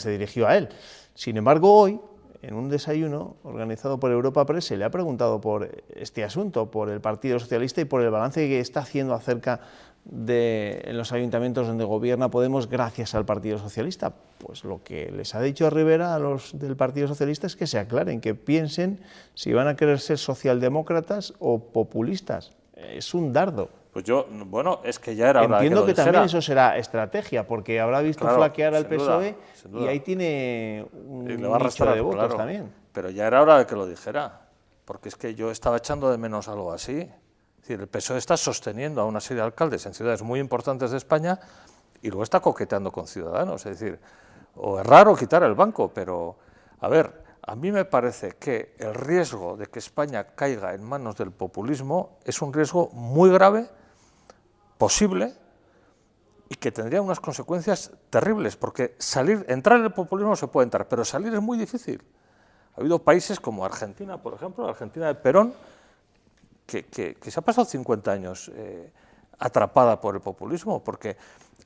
dirigió a él. Sin embargo, hoy, en un desayuno organizado por Europa Press, se le ha preguntado por este asunto, por el Partido Socialista y por el balance que está haciendo acerca de en los ayuntamientos donde gobierna Podemos gracias al Partido Socialista. Pues lo que les ha dicho a Rivera a los del Partido Socialista es que se aclaren, que piensen si van a querer ser socialdemócratas o populistas. Es un dardo. Pues yo, bueno, es que ya era hora de que Entiendo lo que dijera. también eso será estrategia, porque habrá visto Claro, flaquear al sin duda, PSOE sin duda. y ahí tiene un Y le va a nicho arrastrar, de votos claro. también. Pero ya era hora de que lo dijera, porque es que yo estaba echando de menos algo así. Es decir, el PSOE está sosteniendo a una serie de alcaldes en ciudades muy importantes de España y luego está coqueteando con Ciudadanos. Es decir, o es raro quitar el banco, pero, a ver, a mí me parece que el riesgo de que España caiga en manos del populismo es un riesgo muy grave, posible, y que tendría unas consecuencias terribles, porque entrar en el populismo se puede entrar, pero salir es muy difícil. Ha habido países como Argentina, por ejemplo, Argentina de Perón, que se ha pasado 50 años atrapada por el populismo, porque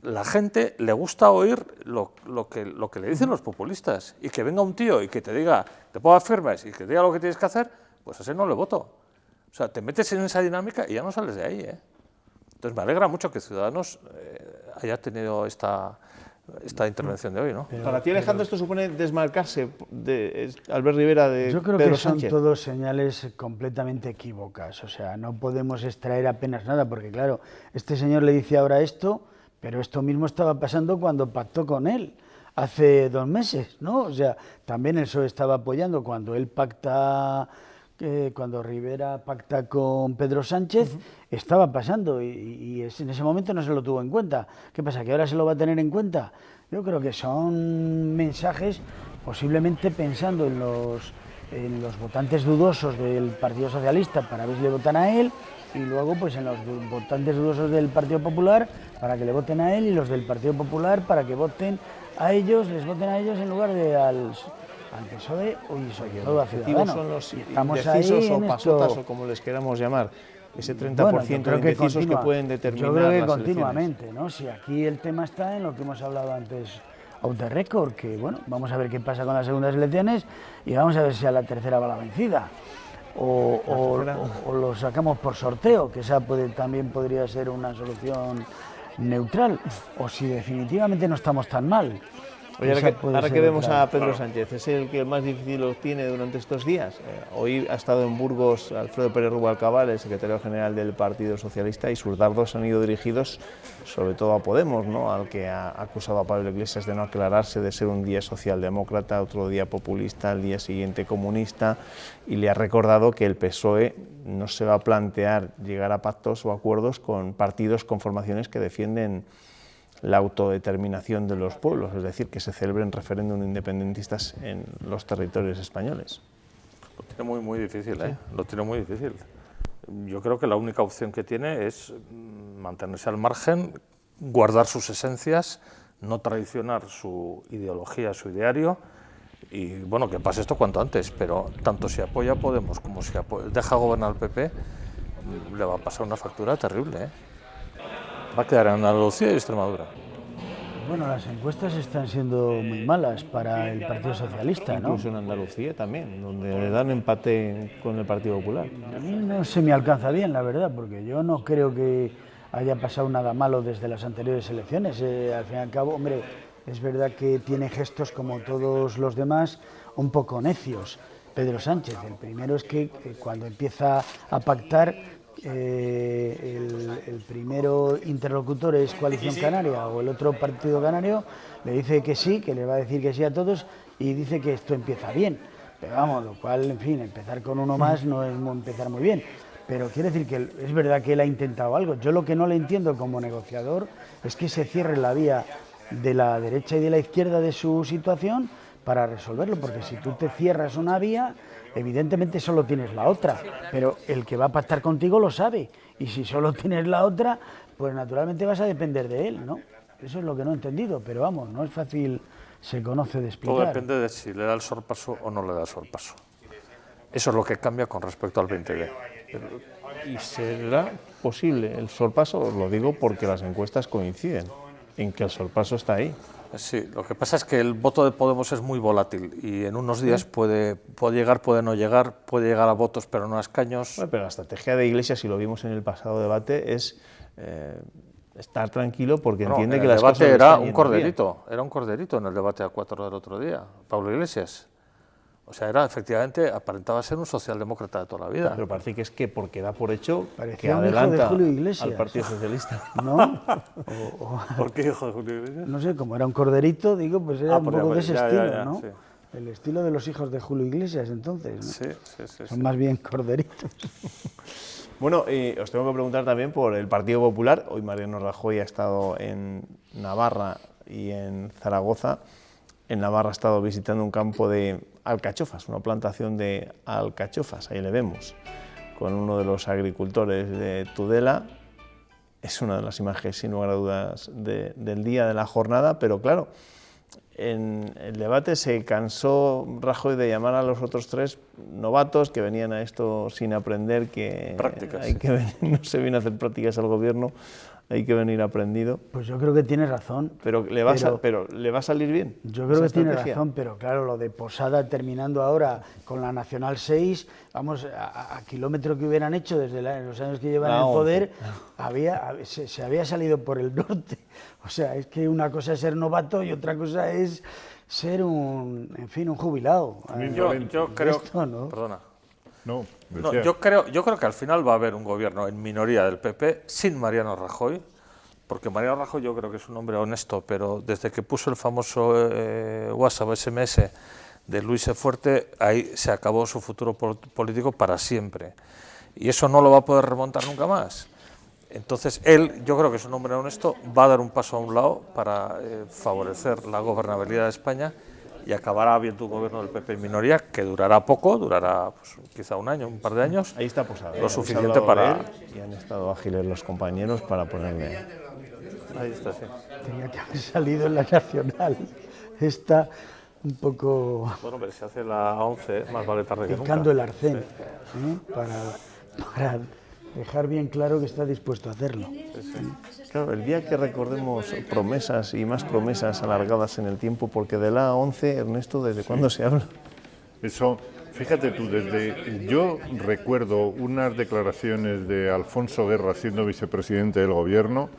la gente le gusta oír lo que le dicen los populistas, y que venga un tío y que te diga, te ponga firmes y que te diga lo que tienes que hacer, pues a ese no le voto. O sea, te metes en esa dinámica y ya no sales de ahí, ¿eh? Entonces me alegra mucho que Ciudadanos haya tenido esta intervención de hoy, ¿no? Para ti, Alejandro, ¿esto supone desmarcarse de Albert Rivera de Yo creo Pedro que son Sánchez? todos señales completamente equívocas. O sea, no podemos extraer apenas nada, porque claro, este señor le dice ahora esto, pero esto mismo estaba pasando cuando pactó con él, hace 2 meses, ¿no? O sea, también el PSOE estaba apoyando cuando él pacta... cuando Rivera pacta con Pedro Sánchez, estaba pasando y en ese momento no se lo tuvo en cuenta. ¿Qué pasa? ¿Que ahora se lo va a tener en cuenta? Yo creo que son mensajes posiblemente pensando en los votantes dudosos del Partido Socialista para ver si le votan a él, y luego pues en los votantes dudosos del Partido Popular para que le voten a él, y los del Partido Popular para que voten a ellos, les voten a ellos en lugar de al PSOE y sobre todo a Ciudadanos. Son los Estamos indecisos ahí o en pasotas, esto. o como les queramos llamar, ese 30% Bueno, yo creo de indecisos que pueden determinar yo creo que las continuamente, ¿no? Si aquí el tema está en lo que hemos hablado antes, out the record, que bueno, vamos a ver qué pasa con las segundas elecciones y vamos a ver si a la tercera va la vencida. O lo sacamos por sorteo, que esa también podría ser una solución neutral, o si definitivamente no estamos tan mal. Oye, ahora que vemos a Pedro Sánchez, ¿es el que más difícil lo tiene durante estos días? Hoy ha estado en Burgos Alfredo Pérez Rubalcabal, el secretario general del Partido Socialista, y sus dardos han ido dirigidos sobre todo a Podemos, ¿no? Al que ha acusado a Pablo Iglesias de no aclararse, de ser un día socialdemócrata, otro día populista, al día siguiente comunista, y le ha recordado que el PSOE no se va a plantear llegar a pactos o acuerdos con partidos, con formaciones que defienden la autodeterminación de los pueblos, es decir, que se celebren referéndum independentistas en los territorios españoles. Lo tiene muy difícil, ¿eh? Sí. Lo tiene muy difícil. Yo creo que la única opción que tiene es mantenerse al margen, guardar sus esencias, no traicionar su ideología, su ideario, y bueno, que pase esto cuanto antes, pero tanto si apoya a Podemos como si deja gobernar al PP, le va a pasar una factura terrible, ¿eh? Va a quedar en Andalucía y Extremadura. Bueno, las encuestas están siendo muy malas para el Partido Socialista, ¿no? Incluso en Andalucía también, donde le dan empate con el Partido Popular. A mí no se me alcanza bien, la verdad, porque yo no creo que haya pasado nada malo desde las anteriores elecciones. Al fin y al cabo, hombre, es verdad que tiene gestos como todos los demás un poco necios. Pedro Sánchez, el primero es que cuando empieza a pactar, el primero interlocutor es Coalición Canaria o el otro partido canario, le dice que sí, que le va a decir que sí a todos y dice que esto empieza bien. Pero vamos, lo cual, en fin, empezar con uno más no es empezar muy bien. Pero quiere decir que es verdad que él ha intentado algo. Yo lo que no le entiendo como negociador es que se cierre la vía de la derecha y de la izquierda de su situación para resolverlo, porque si tú te cierras una vía, evidentemente solo tienes la otra, pero el que va a pactar contigo lo sabe, y si solo tienes la otra, pues naturalmente vas a depender de él, ¿no? Eso es lo que no he entendido, pero vamos, no es fácil, se conoce de explicar. Todo depende de si le da el sorpaso o no le da el sorpaso. Eso es lo que cambia con respecto al 20D. ¿Y será posible el sorpaso? Os lo digo porque las encuestas coinciden en que el sorpaso está ahí. Sí, lo que pasa es que el voto de Podemos es muy volátil y en unos días puede llegar, puede no llegar, puede llegar a votos pero no a escaños. Bueno, pero la estrategia de Iglesias, si lo vimos en el pasado debate, es estar tranquilo porque entiende que las cosas era están un yendo corderito, bien. Era un corderito en el debate a 4 del otro día, Pablo Iglesias. O sea, era efectivamente, aparentaba ser un socialdemócrata de toda la vida. Pero parece que es que porque da por hecho Parecía que un hijo de adelanta Julio Iglesias. al Partido Socialista. ¿No? ¿Por qué hijo de Julio Iglesias? No sé, como era un corderito, digo, pues era un poco de ese estilo, ¿no? Sí. El estilo de los hijos de Julio Iglesias, entonces, ¿no? Sí. Son más bien corderitos. Bueno, os tengo que preguntar también por el Partido Popular. Hoy Mariano Rajoy ha estado en Navarra y en Zaragoza. En Navarra ha estado visitando un campo de alcachofas, una plantación de alcachofas, ahí le vemos, con uno de los agricultores de Tudela. Es una de las imágenes, sin lugar a dudas, del día de la jornada, pero claro, en el debate se cansó Rajoy de llamar a los otros tres novatos que venían a esto sin aprender, que prácticas, hay que venir, no se viene a hacer prácticas al gobierno, hay que venir aprendido. Pues yo creo que tiene razón. Pero le va a salir bien. Yo creo que tiene razón, pero claro, lo de Posada terminando ahora con la Nacional 6, vamos, a kilómetro que hubieran hecho desde los años que llevan en el poder, se había salido por el norte. O sea, es que una cosa es ser novato y otra cosa es ser un jubilado. Yo creo, esto, ¿no? Perdona. No, yo creo que al final va a haber un gobierno en minoría del PP sin Mariano Rajoy, porque Mariano Rajoy yo creo que es un hombre honesto, pero desde que puso el famoso WhatsApp SMS de Luis E. Fuerte, ahí se acabó su futuro político para siempre. Y eso no lo va a poder remontar nunca más. Entonces él, yo creo que es un hombre honesto, va a dar un paso a un lado para favorecer la gobernabilidad de España, y acabará habiendo un gobierno del PP en minoría que durará poco, durará pues, quizá un año, un par de años. Ahí está Posada. Lo suficiente para... Y han estado ágiles los compañeros para ponerle... Ahí está, sí. Tenía que haber salido en la Nacional. Está un poco... Bueno, pero se hace la 11, más vale tarde que nunca. Picando el arcén, sí. Para dejar bien claro que está dispuesto a hacerlo. Claro, el día que recordemos promesas y más promesas alargadas en el tiempo, porque de la 11, Ernesto, ¿desde cuándo se habla? Eso, fíjate tú, yo recuerdo unas declaraciones de Alfonso Guerra siendo vicepresidente del gobierno,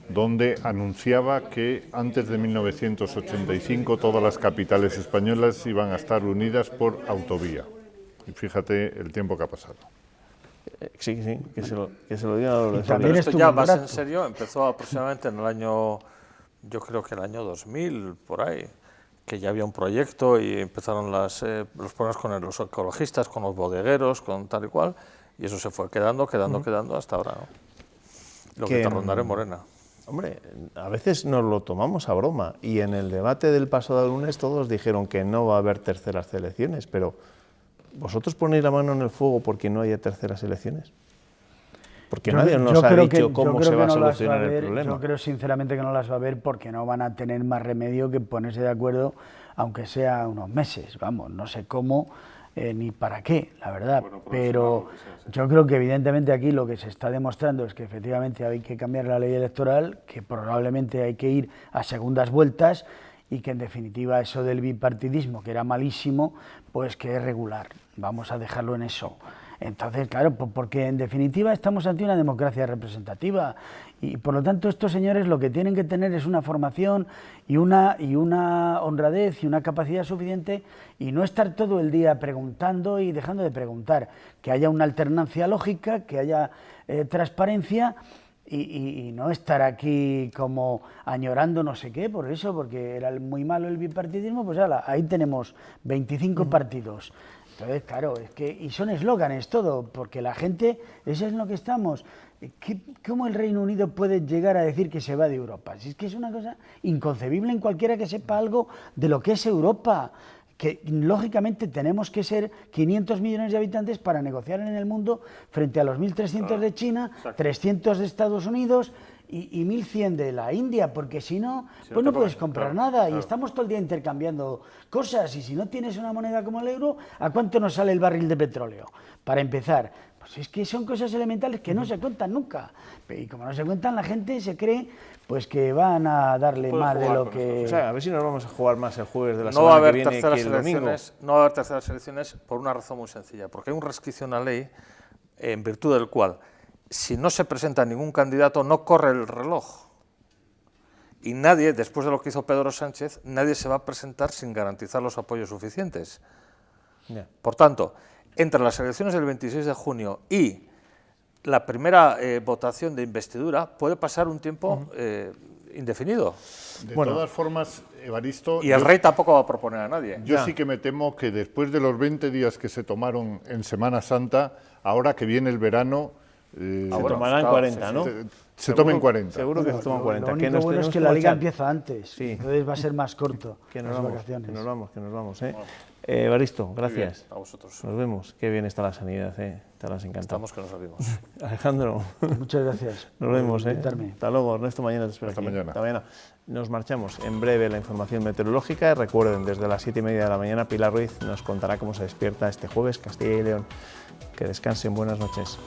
donde anunciaba que antes de 1985 todas las capitales españolas iban a estar unidas por autovía. Y fíjate el tiempo que ha pasado. Sí, que se lo digan a los Pero esto ya más en serio empezó aproximadamente en el año, yo creo que el año 2000, por ahí, que ya había un proyecto y empezaron los problemas con los ecologistas, con los bodegueros, con tal y cual, y eso se fue quedando hasta ahora, ¿no? Lo que te rondaré, Morena. Hombre, a veces nos lo tomamos a broma, y en el debate del pasado lunes todos dijeron que no va a haber terceras elecciones, pero... ¿Vosotros ponéis la mano en el fuego porque no haya terceras elecciones? Porque nadie nos ha dicho cómo se va a solucionar el problema. Yo creo sinceramente que no las va a haber porque no van a tener más remedio que ponerse de acuerdo, aunque sea unos meses, vamos, no sé cómo ni para qué, la verdad. Bueno, pero yo creo que evidentemente aquí lo que se está demostrando es que efectivamente hay que cambiar la ley electoral, que probablemente hay que ir a segundas vueltas, y que en definitiva eso del bipartidismo, que era malísimo, pues que es regular. Vamos a dejarlo en eso. Entonces, claro, porque en definitiva estamos ante una democracia representativa y por lo tanto estos señores lo que tienen que tener es una formación y una honradez y una capacidad suficiente y no estar todo el día preguntando y dejando de preguntar, que haya una alternancia lógica, que haya transparencia. Y no estar aquí como añorando no sé qué, por eso, porque era muy malo el bipartidismo, pues ahí tenemos 25 partidos. Entonces, claro, es que, y son eslóganes todo, porque la gente, eso es en lo que estamos. ¿Cómo el Reino Unido puede llegar a decir que se va de Europa? Si es que es una cosa inconcebible en cualquiera que sepa algo de lo que es Europa. Que lógicamente tenemos que ser 500 millones de habitantes para negociar en el mundo frente a los 1.300 de China, 300 de Estados Unidos y 1.100 de la India, porque si no, pues no puedes comprar nada y estamos todo el día intercambiando cosas y si no tienes una moneda como el euro, ¿a cuánto nos sale el barril de petróleo? Para empezar, pues es que son cosas elementales que no se cuentan nunca y como no se cuentan la gente se cree pues que van a darle más de lo que... O sea, a ver si nos vamos a jugar más el jueves de la semana que viene que el domingo. No va a haber terceras elecciones por una razón muy sencilla, porque hay un resquicio en la ley en virtud del cual si no se presenta ningún candidato no corre el reloj. Y nadie, después de lo que hizo Pedro Sánchez, nadie se va a presentar sin garantizar los apoyos suficientes. Por tanto, entre las elecciones del 26 de junio y la primera votación de investidura puede pasar un tiempo indefinido. De todas formas, Evaristo... Y el rey tampoco va a proponer a nadie. Yo sí que me temo que después de los 20 días que se tomaron en Semana Santa, ahora que viene el verano... se tomarán 40, ¿no? Se tomen 40. Seguro que se toman 40. Lo único bueno es que la liga empieza antes, entonces va a ser más corto las vacaciones. Que nos vamos. Evaristo, gracias. A vosotros. Nos vemos. Qué bien está la sanidad, te las encanta. Estamos que nos abrimos. Alejandro. Muchas gracias. Nos vemos, invitarme. Hasta luego, Ernesto, mañana te espero. Hasta mañana. Hasta mañana. Nos marchamos. En breve la información meteorológica. Recuerden, desde las 7:30 de la mañana, Pilar Ruiz nos contará cómo se despierta este jueves Castilla y León. Que descansen, buenas noches.